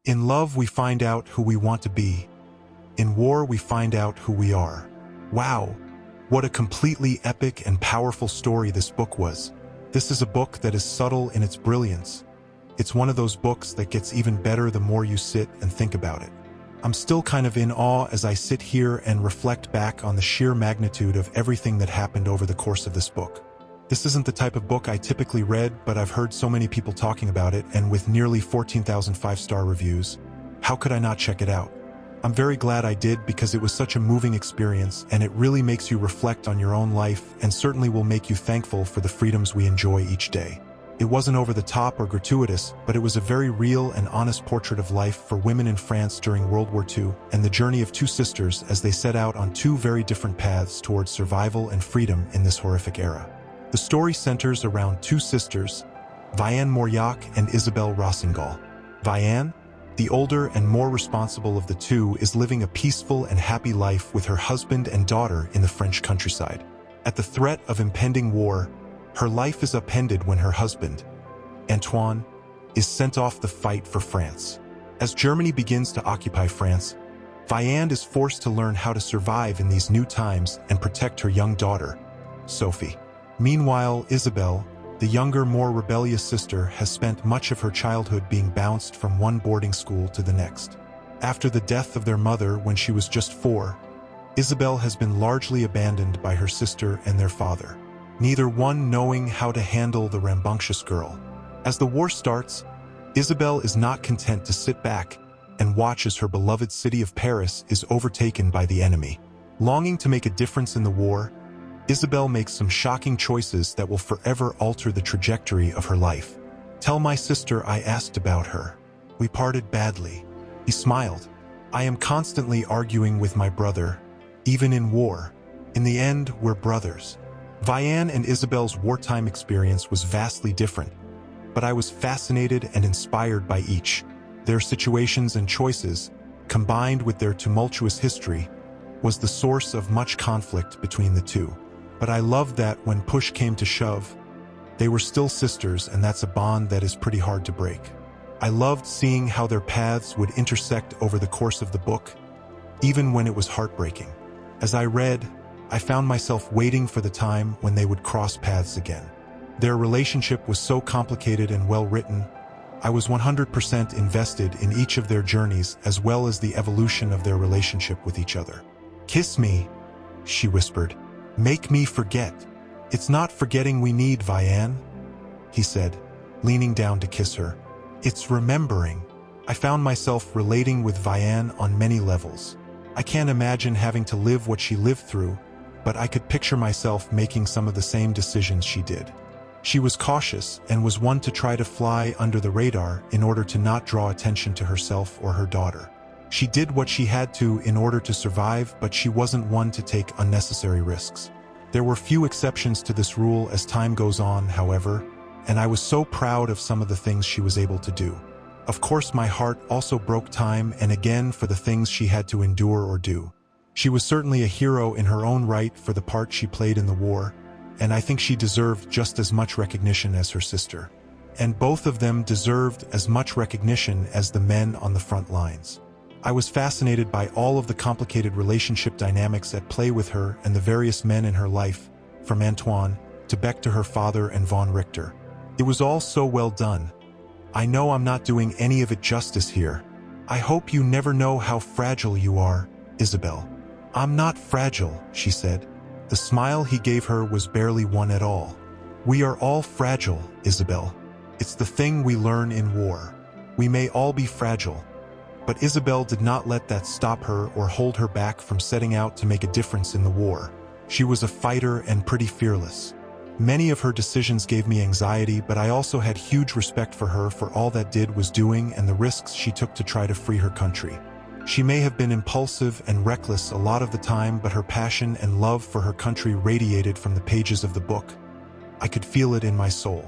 In love, we find out who we want to be. In war, we find out who we are. Wow, what a completely epic and powerful story this book was. This is a book that is subtle in its brilliance. It's one of those books that gets even better the more you sit and think about it. I'm still kind of in awe as I sit here and reflect back on the sheer magnitude of everything that happened over the course of this book. This isn't the type of book I typically read, but I've heard so many people talking about it, and with nearly 14,000 five-star reviews, how could I not check it out? I'm very glad I did because it was such a moving experience, and it really makes you reflect on your own life and certainly will make you thankful for the freedoms we enjoy each day. It wasn't over the top or gratuitous, but it was a very real and honest portrait of life for women in France during World War II and the journey of two sisters as they set out on two very different paths towards survival and freedom in this horrific era. The story centers around two sisters, Vianne Mauriac and Isabelle Rossignol. Vianne, the older and more responsible of the two, is living a peaceful and happy life with her husband and daughter in the French countryside. At the threat of impending war, her life is upended when her husband, Antoine, is sent off the fight for France. As Germany begins to occupy France, Vianne is forced to learn how to survive in these new times and protect her young daughter, Sophie. Meanwhile, Isabelle, the younger, more rebellious sister, has spent much of her childhood being bounced from one boarding school to the next. After the death of their mother when she was just 4, Isabelle has been largely abandoned by her sister and their father, neither one knowing how to handle the rambunctious girl. As the war starts, Isabelle is not content to sit back and watch as her beloved city of Paris is overtaken by the enemy. Longing to make a difference in the war, Isabelle makes some shocking choices that will forever alter the trajectory of her life. "Tell my sister I asked about her. We parted badly." He smiled. "I am constantly arguing with my brother, even in war. In the end, we're brothers." Vianne and Isabelle's wartime experience was vastly different, but I was fascinated and inspired by each. Their situations and choices, combined with their tumultuous history, was the source of much conflict between the two. But I loved that when push came to shove, they were still sisters, and that's a bond that is pretty hard to break. I loved seeing how their paths would intersect over the course of the book, even when it was heartbreaking. As I read, I found myself waiting for the time when they would cross paths again. Their relationship was so complicated and well written. I was 100% invested in each of their journeys as well as the evolution of their relationship with each other. "Kiss me," she whispered. "Make me forget." "It's not forgetting we need, Vianne," he said, leaning down to kiss her. "It's remembering." I found myself relating with Vianne on many levels. I can't imagine having to live what she lived through, but I could picture myself making some of the same decisions she did. She was cautious and was one to try to fly under the radar in order to not draw attention to herself or her daughter. She did what she had to in order to survive, but she wasn't one to take unnecessary risks. There were few exceptions to this rule as time goes on, however, and I was so proud of some of the things she was able to do. Of course, my heart also broke time and again for the things she had to endure or do. She was certainly a hero in her own right for the part she played in the war, and I think she deserved just as much recognition as her sister. And both of them deserved as much recognition as the men on the front lines. I was fascinated by all of the complicated relationship dynamics at play with her and the various men in her life, from Antoine to Beck to her father and von Richter. It was all so well done. I know I'm not doing any of it justice here. I hope you never know how fragile you are, Isabelle. "I'm not fragile," she said. The smile he gave her was barely one at all. "We are all fragile, Isabelle. It's the thing we learn in war. We may all be fragile." But Isabelle did not let that stop her or hold her back from setting out to make a difference in the war. She was a fighter and pretty fearless. Many of her decisions gave me anxiety, but I also had huge respect for her for all that did was doing and the risks she took to try to free her country. She may have been impulsive and reckless a lot of the time, but her passion and love for her country radiated from the pages of the book. I could feel it in my soul.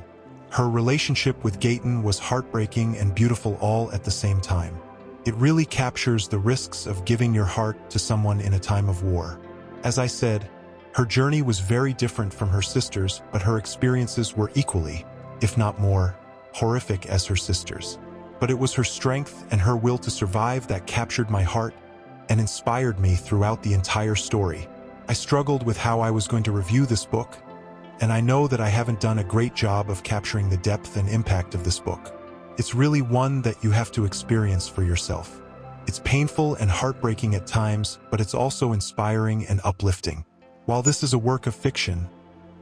Her relationship with Gaëtan was heartbreaking and beautiful all at the same time. It really captures the risks of giving your heart to someone in a time of war. As I said, her journey was very different from her sister's, but her experiences were equally, if not more, horrific as her sister's. but it was her strength and her will to survive that captured my heart and inspired me throughout the entire story. I struggled with how I was going to review this book, and I know that I haven't done a great job of capturing the depth and impact of this book. It's really one that you have to experience for yourself. It's painful and heartbreaking at times, but it's also inspiring and uplifting. While this is a work of fiction,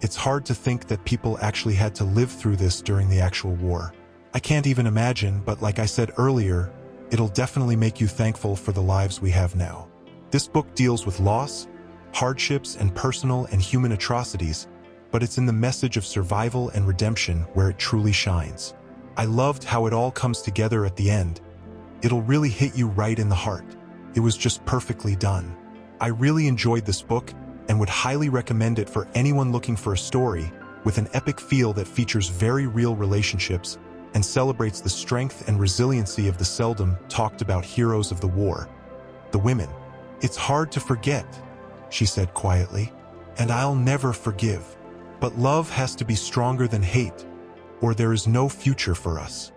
it's hard to think that people actually had to live through this during the actual war. I can't even imagine, but like I said earlier, it'll definitely make you thankful for the lives we have now. This book deals with loss, hardships, and personal and human atrocities, but it's in the message of survival and redemption where it truly shines. I loved how it all comes together at the end. It'll really hit you right in the heart. It was just perfectly done. I really enjoyed this book and would highly recommend it for anyone looking for a story with an epic feel that features very real relationships and celebrates the strength and resiliency of the seldom talked about heroes of the war, the women. "It's hard to forget," she said quietly, "and I'll never forgive. But love has to be stronger than hate, or there is no future for us."